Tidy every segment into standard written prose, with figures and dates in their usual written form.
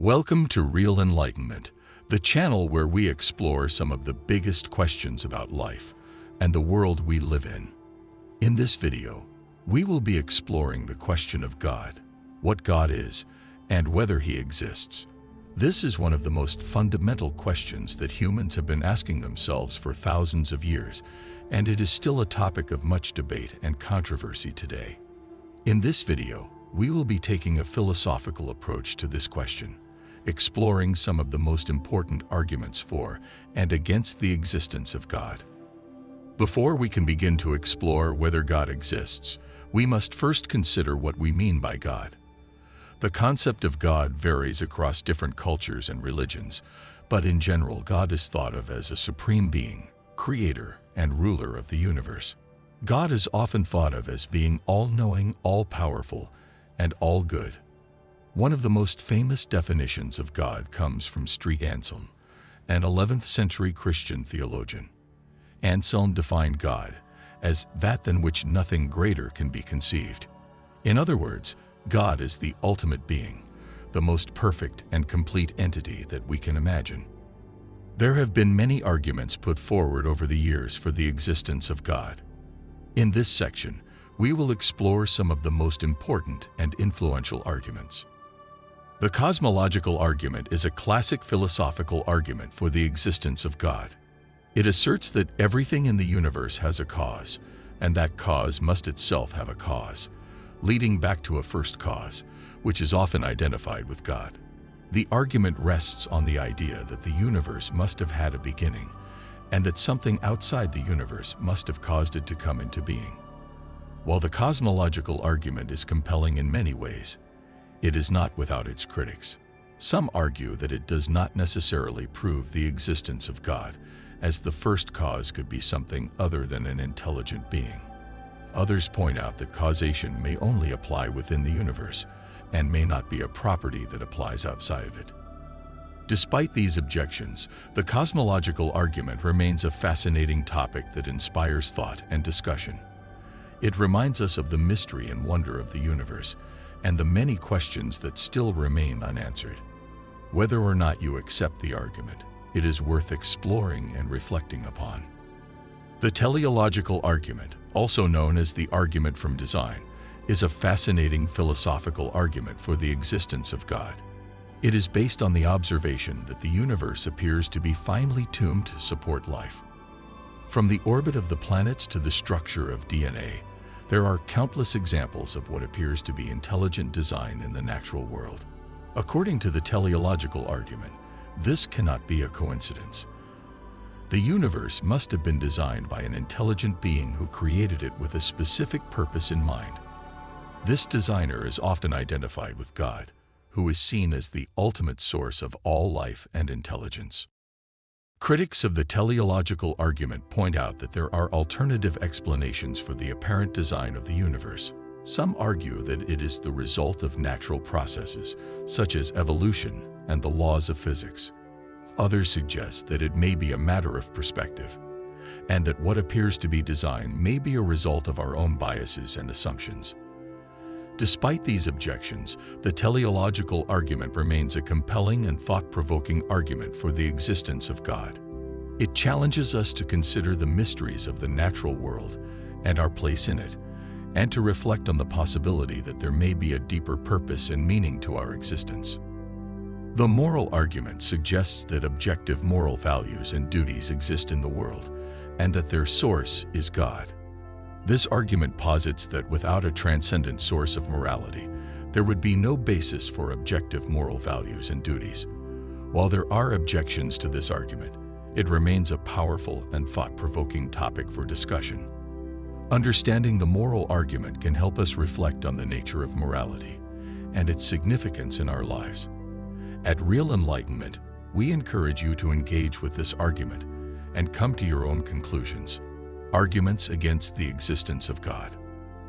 Welcome to Real Enlightenment, the channel where we explore some of the biggest questions about life and the world we live in. In this video, we will be exploring the question of God, what God is, and whether He exists. This is one of the most fundamental questions that humans have been asking themselves for thousands of years, and it is still a topic of much debate and controversy today. In this video, we will be taking a philosophical approach to this question, exploring some of the most important arguments for and against the existence of God. Before we can begin to explore whether God exists, we must first consider what we mean by God. The concept of God varies across different cultures and religions, but in general, God is thought of as a supreme being, creator, and ruler of the universe. God is often thought of as being all-knowing, all-powerful, and all-good. One of the most famous definitions of God comes from St. Anselm, an 11th century Christian theologian. Anselm defined God as that than which nothing greater can be conceived. In other words, God is the ultimate being, the most perfect and complete entity that we can imagine. There have been many arguments put forward over the years for the existence of God. In this section, we will explore some of the most important and influential arguments. The cosmological argument is a classic philosophical argument for the existence of God. It asserts that everything in the universe has a cause, and that cause must itself have a cause, leading back to a first cause, which is often identified with God. The argument rests on the idea that the universe must have had a beginning, and that something outside the universe must have caused it to come into being. While the cosmological argument is compelling in many ways, it is not without its critics. Some argue that it does not necessarily prove the existence of God, as the first cause could be something other than an intelligent being. Others point out that causation may only apply within the universe and may not be a property that applies outside of it. Despite these objections, the cosmological argument remains a fascinating topic that inspires thought and discussion. It reminds us of the mystery and wonder of the universe and the many questions that still remain unanswered. Whether or not you accept the argument, it is worth exploring and reflecting upon. The teleological argument, also known as the argument from design, is a fascinating philosophical argument for the existence of God. It is based on the observation that the universe appears to be finely tuned to support life. From the orbit of the planets to the structure of DNA, there are countless examples of what appears to be intelligent design in the natural world. According to the teleological argument, this cannot be a coincidence. The universe must have been designed by an intelligent being who created it with a specific purpose in mind. This designer is often identified with God, who is seen as the ultimate source of all life and intelligence. Critics of the teleological argument point out that there are alternative explanations for the apparent design of the universe. Some argue that it is the result of natural processes, such as evolution and the laws of physics. Others suggest that it may be a matter of perspective, and that what appears to be design may be a result of our own biases and assumptions. Despite these objections, the teleological argument remains a compelling and thought-provoking argument for the existence of God. It challenges us to consider the mysteries of the natural world and our place in it, and to reflect on the possibility that there may be a deeper purpose and meaning to our existence. The moral argument suggests that objective moral values and duties exist in the world, and that their source is God. This argument posits that without a transcendent source of morality, there would be no basis for objective moral values and duties. While there are objections to this argument, it remains a powerful and thought-provoking topic for discussion. Understanding the moral argument can help us reflect on the nature of morality and its significance in our lives. At Real Enlightenment, we encourage you to engage with this argument and come to your own conclusions. Arguments against the existence of God.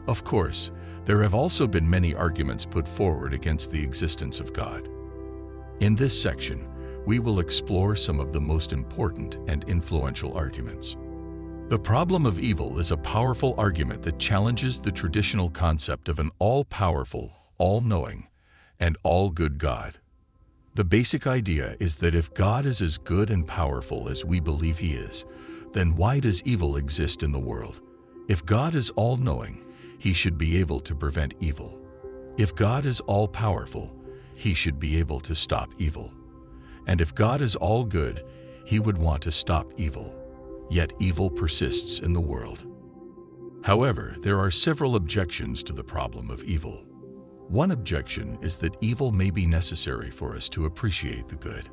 Of course, there have also been many arguments put forward against the existence of God. In this section, we will explore some of the most important and influential arguments. The problem of evil is a powerful argument that challenges the traditional concept of an all-powerful, all-knowing, and all-good God. The basic idea is that if God is as good and powerful as we believe He is, then why does evil exist in the world? If God is all-knowing, He should be able to prevent evil. If God is all-powerful, He should be able to stop evil. And if God is all-good, He would want to stop evil. Yet evil persists in the world. However, there are several objections to the problem of evil. One objection is that evil may be necessary for us to appreciate the good.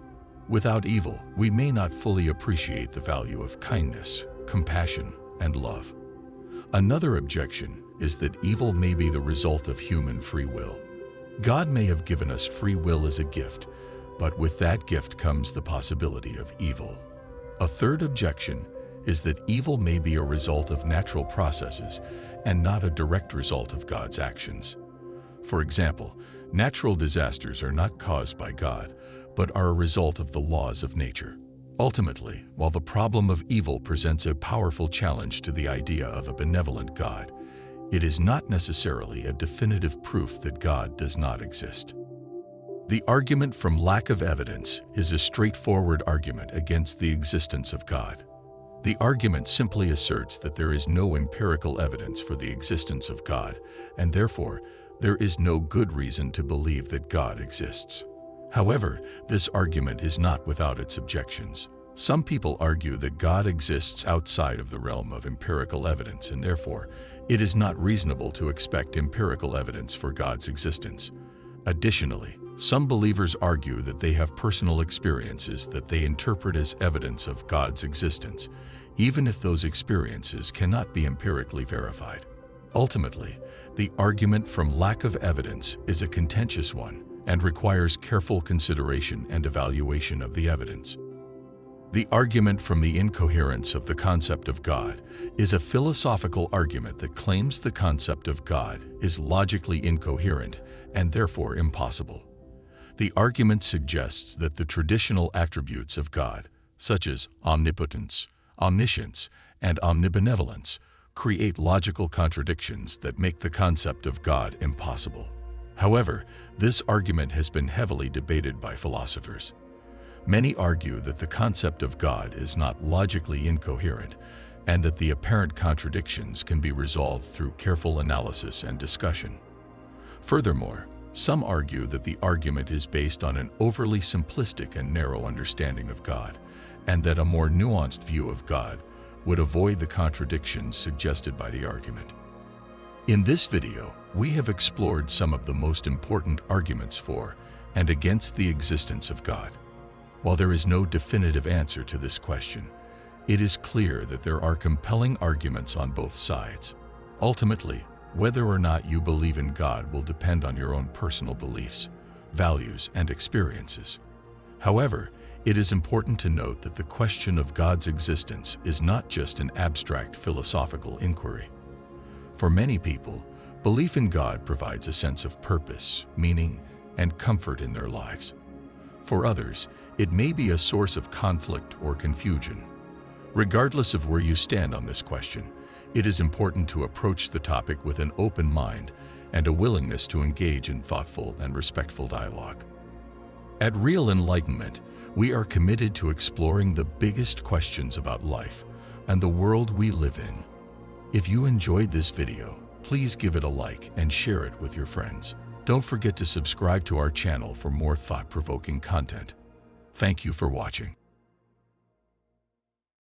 Without evil, we may not fully appreciate the value of kindness, compassion, and love. Another objection is that evil may be the result of human free will. God may have given us free will as a gift, but with that gift comes the possibility of evil. A third objection is that evil may be a result of natural processes and not a direct result of God's actions. For example, natural disasters are not caused by God, but are a result of the laws of nature. Ultimately, while the problem of evil presents a powerful challenge to the idea of a benevolent God, it is not necessarily a definitive proof that God does not exist. The argument from lack of evidence is a straightforward argument against the existence of God. The argument simply asserts that there is no empirical evidence for the existence of God, and therefore, there is no good reason to believe that God exists. However, this argument is not without its objections. Some people argue that God exists outside of the realm of empirical evidence, and therefore, it is not reasonable to expect empirical evidence for God's existence. Additionally, some believers argue that they have personal experiences that they interpret as evidence of God's existence, even if those experiences cannot be empirically verified. Ultimately, the argument from lack of evidence is a contentious one and requires careful consideration and evaluation of the evidence. The argument from the incoherence of the concept of God is a philosophical argument that claims the concept of God is logically incoherent and therefore impossible. The argument suggests that the traditional attributes of God, such as omnipotence, omniscience, and omnibenevolence, create logical contradictions that make the concept of God impossible. However, this argument has been heavily debated by philosophers. Many argue that the concept of God is not logically incoherent and that the apparent contradictions can be resolved through careful analysis and discussion. Furthermore, some argue that the argument is based on an overly simplistic and narrow understanding of God, and that a more nuanced view of God would avoid the contradictions suggested by the argument. In this video, we have explored some of the most important arguments for and against the existence of God. While there is no definitive answer to this question, it is clear that there are compelling arguments on both sides. Ultimately, whether or not you believe in God will depend on your own personal beliefs, values, and experiences. However, it is important to note that the question of God's existence is not just an abstract philosophical inquiry. For many people, belief in God provides a sense of purpose, meaning, and comfort in their lives. For others, it may be a source of conflict or confusion. Regardless of where you stand on this question, it is important to approach the topic with an open mind and a willingness to engage in thoughtful and respectful dialogue. At Real Enlightenment, we are committed to exploring the biggest questions about life and the world we live in. If you enjoyed this video, please give it a like and share it with your friends. Don't forget to subscribe to our channel for more thought-provoking content. Thank you for watching.